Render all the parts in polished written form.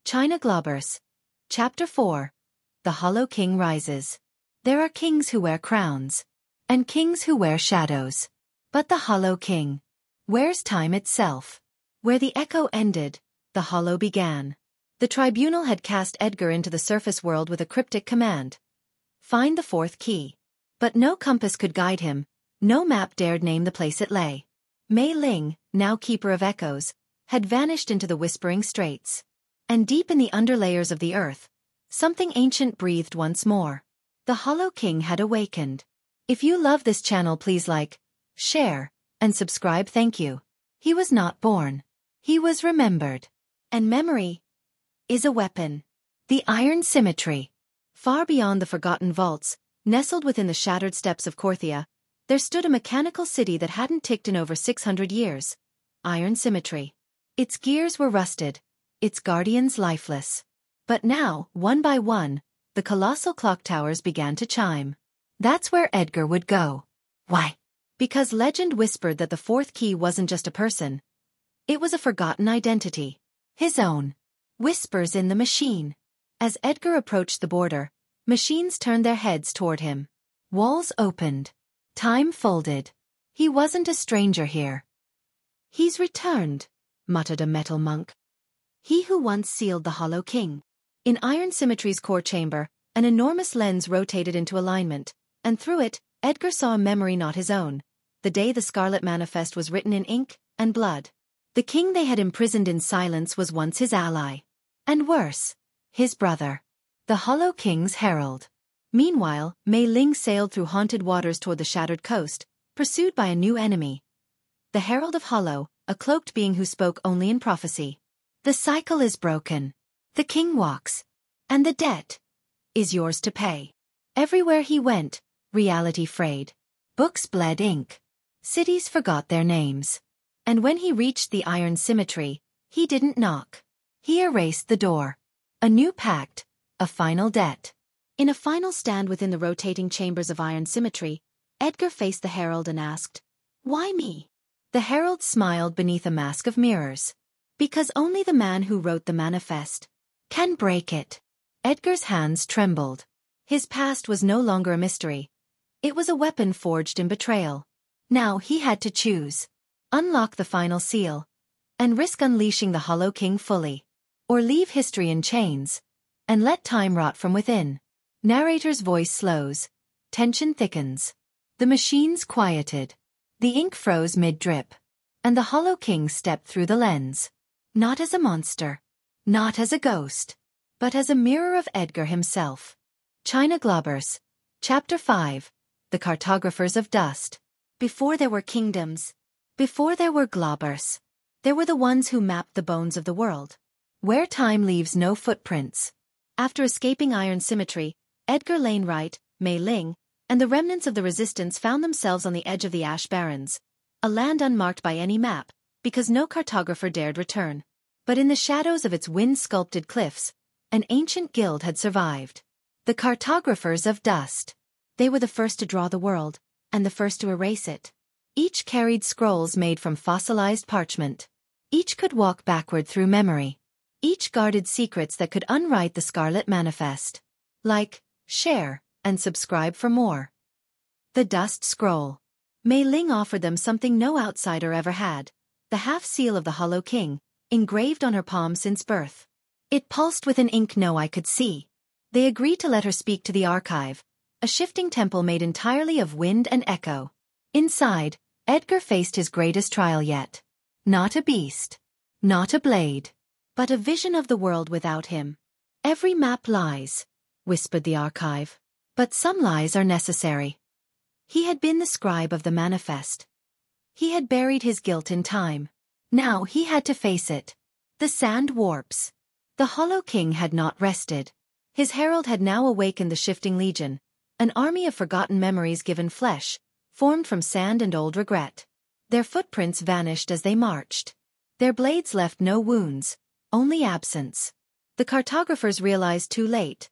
China Globbers. Chapter 4. The Hollow King Rises. There are kings who wear crowns, and kings who wear shadows. But the Hollow King wears time itself. Where the echo ended, the hollow began. The tribunal had cast Edgar into the surface world with a cryptic command. Find the fourth key. But no compass could guide him, no map dared name the place it lay. Mei Ling, now keeper of echoes, had vanished into the whispering straits. And deep in the underlayers of the earth, something ancient breathed once more. The Hollow King had awakened. If you love this channel, please like, share, and subscribe. Thank you. He was not born. He was remembered. And memory is a weapon. The iron symmetry. Far beyond the forgotten vaults, nestled within the shattered steppes of Korthia, there stood a mechanical city that hadn't ticked in over 600 years. Iron symmetry. Its gears were rusted, its guardians lifeless. But now, one by one, the colossal clock towers began to chime. That's where Edgar would go. Why? Because legend whispered that the fourth key wasn't just a person. It was a forgotten identity. His own. Whispers in the machine. As Edgar approached the border, machines turned their heads toward him. Walls opened. Time folded. He wasn't a stranger here. He's returned, muttered a metal monk. He who once sealed the Hollow King. In Iron Symmetry's core chamber, an enormous lens rotated into alignment, and through it, Edgar saw a memory not his own. The day the Scarlet Manifest was written in ink and blood. The king they had imprisoned in silence was once his ally. And worse, his brother. The Hollow King's herald. Meanwhile, Mei Ling sailed through haunted waters toward the shattered coast, pursued by a new enemy. The Herald of Hollow, a cloaked being who spoke only in prophecy. The cycle is broken. The king walks. And the debt is yours to pay. Everywhere he went, reality frayed. Books bled ink. Cities forgot their names. And when he reached the iron symmetry, he didn't knock. He erased the door. A new pact, a final debt. In a final stand within the rotating chambers of iron symmetry, Edgar faced the herald and asked, "Why me?" The herald smiled beneath a mask of mirrors. "Because only the man who wrote the manifest can break it." Edgar's hands trembled. His past was no longer a mystery. It was a weapon forged in betrayal. Now he had to choose. Unlock the final seal. And risk unleashing the Hollow King fully. Or leave history in chains. And let time rot from within. Narrator's voice slows. Tension thickens. The machines quieted. The ink froze mid-drip. And the Hollow King stepped through the lens. Not as a monster. Not as a ghost. But as a mirror of Edgar himself. China Globbers. Chapter 5. The Cartographers of Dust. Before there were kingdoms. Before there were Globbers. There were the ones who mapped the bones of the world. Where time leaves no footprints. After escaping Iron Symmetry, Edgar Wainwright, Mei Ling, and the remnants of the resistance found themselves on the edge of the Ash Barrens. A land unmarked by any map, because no cartographer dared return. But in the shadows of its wind-sculpted cliffs, an ancient guild had survived. The Cartographers of Dust. They were the first to draw the world, and the first to erase it. Each carried scrolls made from fossilized parchment. Each could walk backward through memory. Each guarded secrets that could unwrite the Scarlet Manifest. Like, share, and subscribe for more. The Dust Scroll. Mei Ling offered them something no outsider ever had. The half-seal of the Hollow King, engraved on her palm since birth. It pulsed with an ink no eye could see. They agreed to let her speak to the archive, a shifting temple made entirely of wind and echo. Inside, Edgar faced his greatest trial yet. Not a beast. Not a blade. But a vision of the world without him. Every map lies, whispered the archive. But some lies are necessary. He had been the scribe of the manifest. He had buried his guilt in time. Now he had to face it. The sand warps. The Hollow King had not rested. His herald had now awakened the shifting legion, an army of forgotten memories given flesh, formed from sand and old regret. Their footprints vanished as they marched. Their blades left no wounds, only absence. The cartographers realized too late.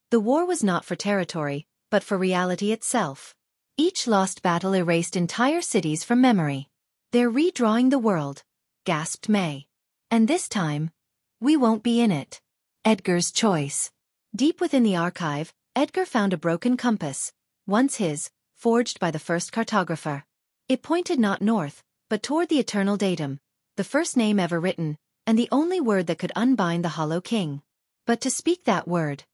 The war was not for territory, but for reality itself. Each lost battle erased entire cities from memory. They're redrawing the world, gasped May. And this time, we won't be in it. Edgar's choice. Deep within the archive, Edgar found a broken compass, once his, forged by the first cartographer. It pointed not north, but toward the eternal datum, the first name ever written, and the only word that could unbind the Hollow King. But to speak that word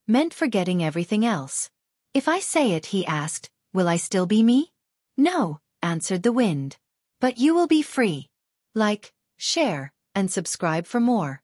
meant forgetting everything else. If I say it, he asked, will I still be me? No, answered the wind. But you will be free. Like, share, and subscribe for more.